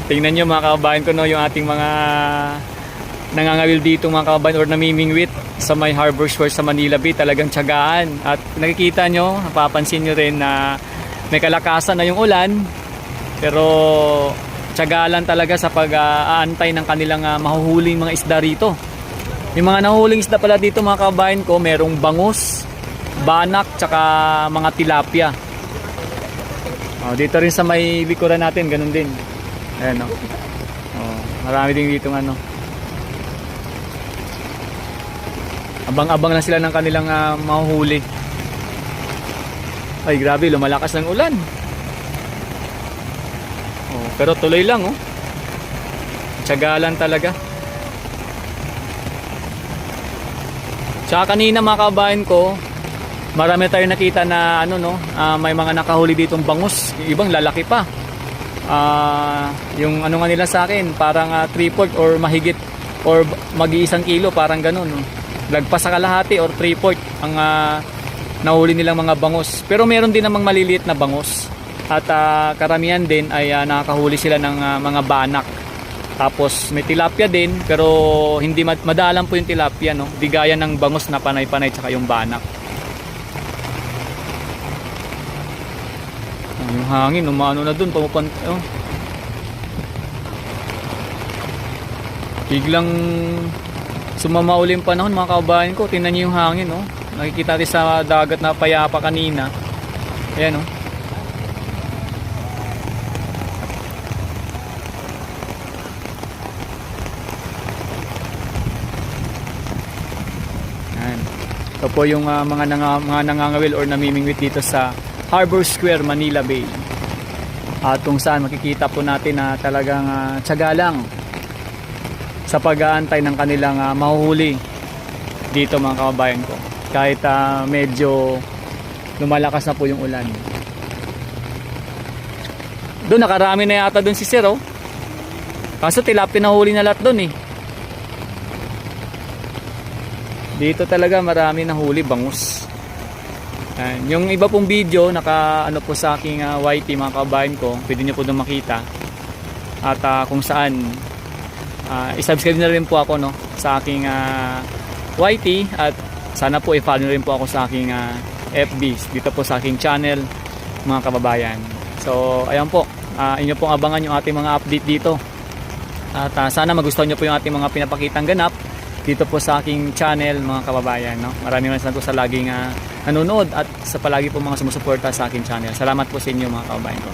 Tingnan nyo mga kababayan ko, no, yung ating mga nangangawil dito mga kababayan or namimingwit sa may Harbor Square sa Manila Bay. Talagang tiyagaan. At nakikita nyo, napapansin nyo rin na may kalakasan na yung ulan. Pero tiyagaan talaga sa pag-aantay ng kanilang mahuhuling mga isda rito. Yung mga nahuhuling isda pala dito mga kababayan ko, merong bangus, banak, tsaka mga tilapia. Dito rin sa may likuran natin, ganun din. Ayan, no? Marami din dito ano. Abang-abang na sila ng kanilang mahuhuli. Ay grabe, lumalakas ng ulan. Pero tuloy lang, tiyagalan talaga. Tsaka kanina mga kababayan ko, marami tayong nakita na may mga nakahuli ditong bangus. Yung ibang lalaki pa. Yung ano nga nila sa akin, parang 3/4 or mahigit or mag-1 kilo, parang ganun. Lagpas sa kalahati or 3/4 ang nahuli nilang mga bangus. Pero meron din namang maliliit na bangus. At karamihan din ay nakakahuli sila ng mga banak. Tapos may tilapia din, pero hindi madalang po yung tilapia, no? Di gaya ng bangus na panay-panay tsaka yung banak. Yung hangin, umano na dun, biglang sumama uli yung panahon mga kababayan ko. Tingnan nyo yung hangin, nakikita natin sa dagat na payapa kanina. Ayan, ito po yung mga nangangawil or namimingwit dito sa Harbor Square, Manila Bay. At kung saan makikita po natin na talagang tiyaga lang sa pag-aantay ng kanilang mahuhuli dito mga kababayan ko. Kahit medyo lumalakas na po yung ulan. Doon nakarami na yata doon si Sir, Kaso tilapia nahuli na lahat doon Dito talaga marami nahuli bangus. Yung iba pong video naka po sa aking YT mga kababayan ko, pwede niyo po doon makita. At kung saan i-subscribe na rin po ako sa aking YT, at sana po i-follow rin po ako sa aking FB dito po sa aking channel mga kababayan. So ayan po, inyo pong abangan yung ating mga update dito. At sana magustuhan niyo po yung ating mga pinapakitang ganap dito po sa aking channel mga kababayan, Maraming salamat po sa laging nanonood at sa palagi po mga sumusuporta sa aking channel. Salamat po sa inyo mga kababayan ko.